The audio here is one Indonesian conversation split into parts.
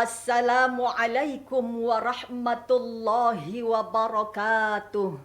Assalamualaikum warahmatullahi wabarakatuh.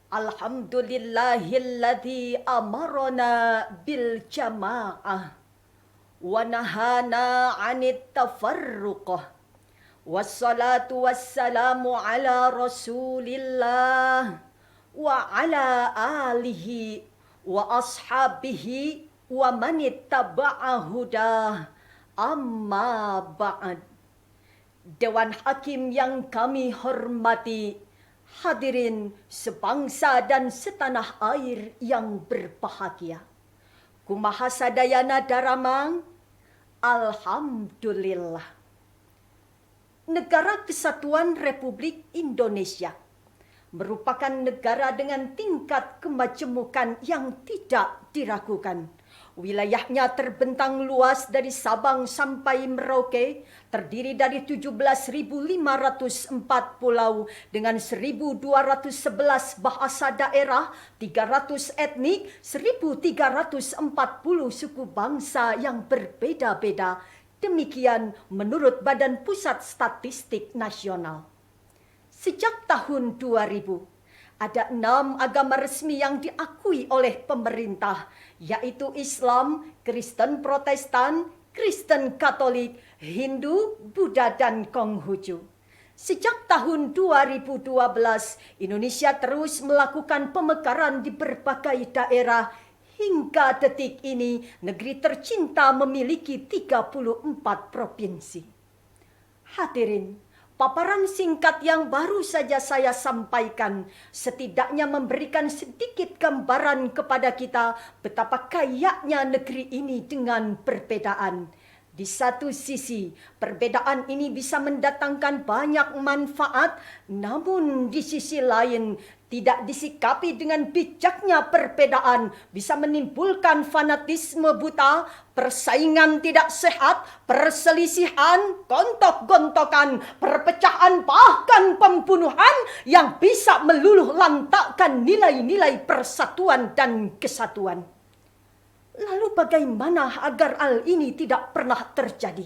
Alhamdulillahilladzi amarna bil jama'ah wa nahana 'anit tafarruqah. Wassalatu wassalamu ala Rasulillah wa ala alihi wa ashabihi wa manittaba'a hudah. Amma ba'd. Dewan Hakim yang kami hormati, hadirin sebangsa dan setanah air yang berbahagia. Kumaha sadayana daramang, alhamdulillah. Negara Kesatuan Republik Indonesia merupakan negara dengan tingkat kemajemukan yang tidak diragukan. Wilayahnya terbentang luas dari Sabang sampai Merauke, terdiri dari 17.504 pulau dengan 1.211 bahasa daerah, 300 etnik, 1.340 suku bangsa yang berbeda-beda. Demikian menurut Badan Pusat Statistik Nasional. Sejak tahun 2000, ada 6 agama resmi yang diakui oleh pemerintah, yaitu Islam, Kristen Protestan, Kristen Katolik, Hindu, Buddha, dan Konghucu. Sejak tahun 2012, Indonesia terus melakukan pemekaran di berbagai daerah. Hingga detik ini, negeri tercinta memiliki 34 provinsi. Hadirin, paparan singkat yang baru saja saya sampaikan setidaknya memberikan sedikit gambaran kepada kita betapa kayanya negeri ini dengan perbedaan. Di satu sisi, perbedaan ini bisa mendatangkan banyak manfaat, namun di sisi lain, tidak disikapi dengan bijaknya perbedaan bisa menimbulkan fanatisme buta, persaingan tidak sehat, perselisihan, gontok-gontokan, perpecahan, bahkan pembunuhan yang bisa meluluh lantakkan nilai-nilai persatuan dan kesatuan. Lalu bagaimana agar hal ini tidak pernah terjadi?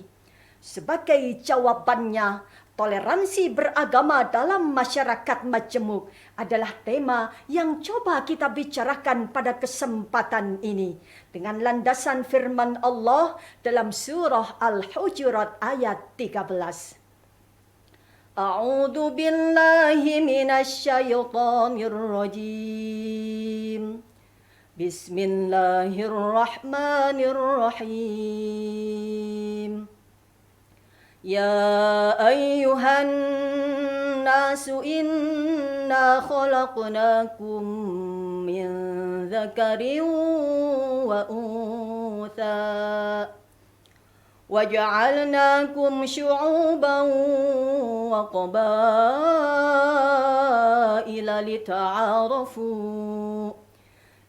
Sebagai jawabannya, toleransi beragama dalam masyarakat majemuk adalah tema yang coba kita bicarakan pada kesempatan ini dengan landasan firman Allah dalam surah Al-Hujurat ayat 13. A'udzu billahi minasyaitonir rajim. Bismillahirrahmanirrahim. Ya ayyuhan nasu inna khalaqnakum min dzakarin wa untha waja'alnakum syu'uban wa qabaila lita'arafu.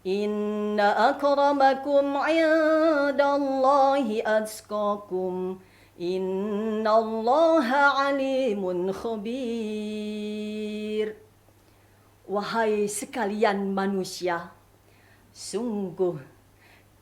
Inna akramakum 'indallahi atqakum. Innallaha 'alimun khabir. Wahai sekalian manusia, sungguh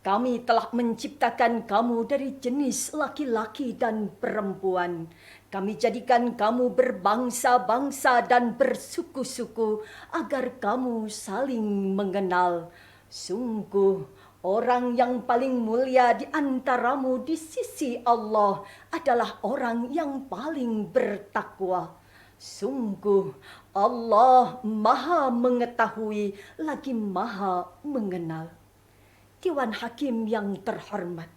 kami telah menciptakan kamu dari jenis laki-laki dan perempuan. Kami jadikan kamu berbangsa-bangsa dan bersuku-suku agar kamu saling mengenal. Sungguh, orang yang paling mulia di antaramu di sisi Allah adalah orang yang paling bertakwa. Sungguh, Allah Maha Mengetahui lagi Maha Mengenal. Dewan Hakim yang terhormat,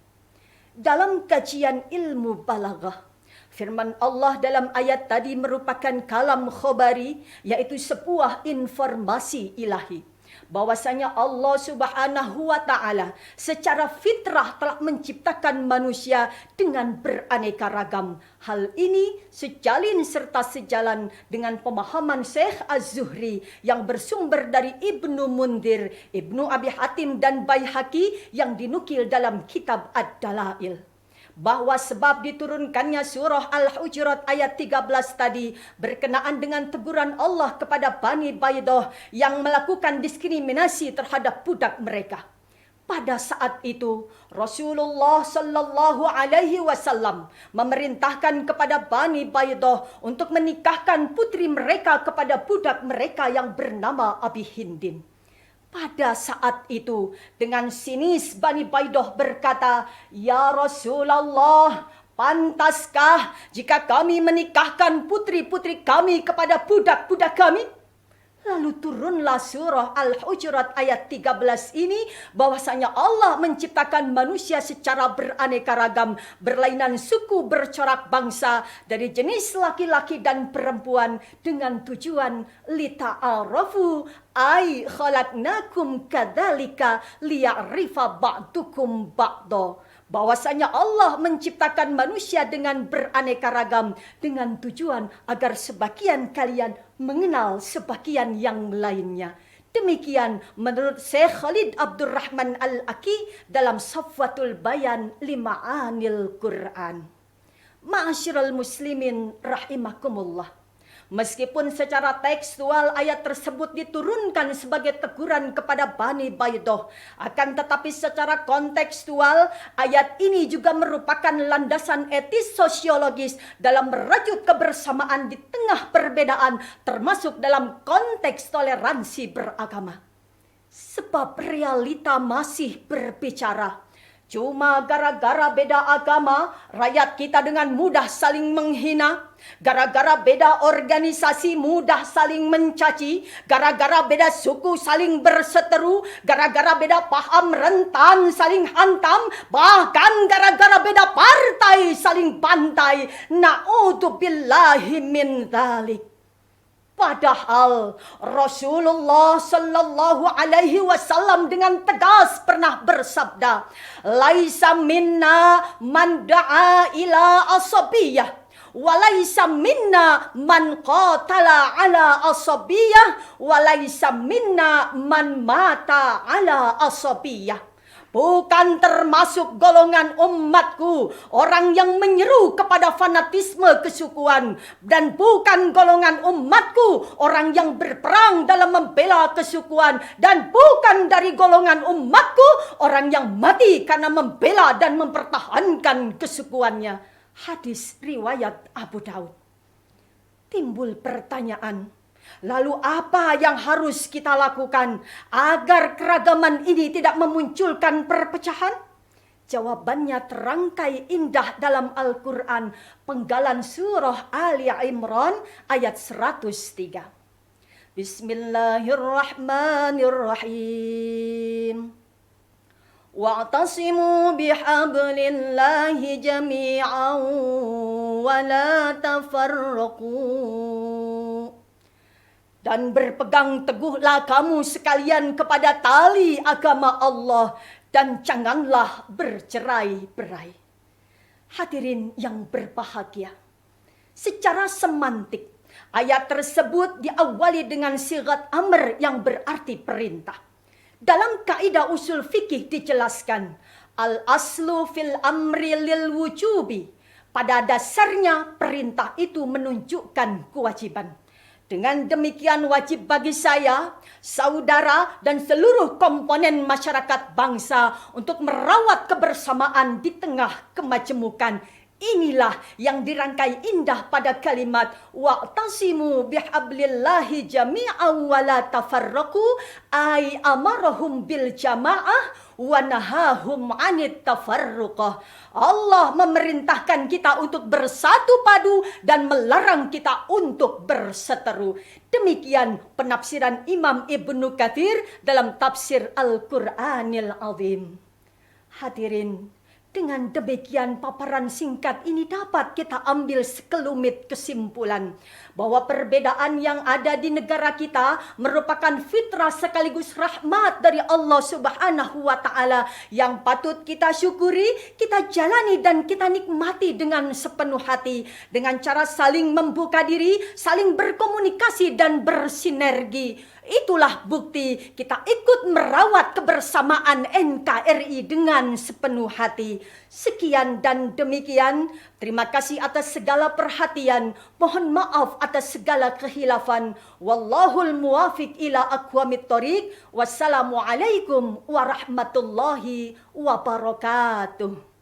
dalam kajian ilmu balaghah, firman Allah dalam ayat tadi merupakan kalam khobari, yaitu sebuah informasi ilahi. Bahwasanya Allah Subhanahu wa Ta'ala secara fitrah telah menciptakan manusia dengan beraneka ragam. Hal ini sejalin serta sejalan dengan pemahaman Syekh Az-Zuhri yang bersumber dari Ibnu Mundir, Ibnu Abi Hatim dan Baihaqi yang dinukil dalam kitab Ad-Dalail. bahwa sebab diturunkannya surah Al-Hujurat ayat 13 tadi berkenaan dengan teguran Allah kepada Bani Baidah yang melakukan diskriminasi terhadap budak mereka. Pada saat itu Rasulullah sallallahu alaihi wasallam memerintahkan kepada Bani Baidah untuk menikahkan putri mereka kepada budak mereka yang bernama Abi Hindin. Pada saat itu dengan sinis Bani Baidah berkata, "Ya Rasulullah, pantaskah jika kami menikahkan putri-putri kami kepada budak-budak kami?" Lalu turunlah surah Al-Hujurat ayat 13 ini, bahwasanya Allah menciptakan manusia secara beraneka ragam, berlainan suku, bercorak bangsa, dari jenis laki-laki dan perempuan, dengan tujuan lita'arafu ay khalaqnakum kadzalika liya'rifa ba'dukum ba'da. Bahwasanya Allah menciptakan manusia dengan beraneka ragam dengan tujuan agar sebagian kalian mengenal sebagian yang lainnya. Demikian menurut Syekh Khalid Abdurrahman Al-Aki dalam Safwatul Bayan Lima'anil Quran. Ma'asyiral muslimin rahimakumullah. Meskipun secara tekstual ayat tersebut diturunkan sebagai teguran kepada Bani Baidah, akan tetapi secara kontekstual ayat ini juga merupakan landasan etis sosiologis dalam merajut kebersamaan di tengah perbedaan, termasuk dalam konteks toleransi beragama. Sebab realita masih berbicara. Cuma gara-gara beda agama, rakyat kita dengan mudah saling menghina. Gara-gara beda organisasi mudah saling mencaci. Gara-gara beda suku saling berseteru. Gara-gara beda paham rentan saling hantam. Bahkan gara-gara beda partai saling bantai. Na'udzubillahi min dzalik. Padahal Rasulullah sallallahu alaihi wasallam dengan tegas pernah bersabda, "Laisa minna man da'a ila asabiyah, wa laisa minna man qatala ala asabiyah, wa laisa minna man mata ala asabiyah." Bukan termasuk golongan umatku orang yang menyeru kepada fanatisme kesukuan, dan bukan golongan umatku orang yang berperang dalam membela kesukuan, dan bukan dari golongan umatku orang yang mati karena membela dan mempertahankan kesukuannya. Hadis riwayat Abu Daud. Timbul pertanyaan, lalu apa yang harus kita lakukan agar keragaman ini tidak memunculkan perpecahan? Jawabannya terangkai indah dalam Al-Quran, penggalan surah Ali Imran ayat 103. Bismillahirrahmanirrahim. Wa'tasimu bihablillahi jami'an wa la tafarraqu. Dan berpegang teguhlah kamu sekalian kepada tali agama Allah, dan janganlah bercerai-berai. Hadirin yang berbahagia, secara semantik ayat tersebut diawali dengan sigat amr yang berarti perintah. Dalam kaidah usul fikih dijelaskan, al-aslu fil amri lil wujubi. Pada dasarnya perintah itu menunjukkan kewajiban. Dengan demikian wajib bagi saya, saudara, dan seluruh komponen masyarakat bangsa untuk merawat kebersamaan di tengah kemajemukan. Inilah yang dirangkai indah pada kalimat wa'tasimu bihablillahi jami'an wa la tafarraqu, ay amarahum bil jama'ah wa nahahum 'anit tafarruqah. Allah memerintahkan kita untuk bersatu padu dan melarang kita untuk berseteru. Demikian penafsiran Imam Ibnu Katsir dalam tafsir Al-Qur'anil Azim. Hadirin, dengan demikian paparan singkat ini dapat kita ambil sekelumit kesimpulan bahwa perbedaan yang ada di negara kita merupakan fitrah sekaligus rahmat dari Allah Subhanahu wa taala yang patut kita syukuri, kita jalani dan kita nikmati dengan sepenuh hati dengan cara saling membuka diri, saling berkomunikasi dan bersinergi. Itulah bukti kita ikut merawat kebersamaan NKRI dengan sepenuh hati. Sekian dan demikian. Terima kasih atas segala perhatian. Mohon maaf atas segala kehilafan. Wallahul muwafiq ila aqwamit thoriq. Wassalamualaikum warahmatullahi wabarakatuh.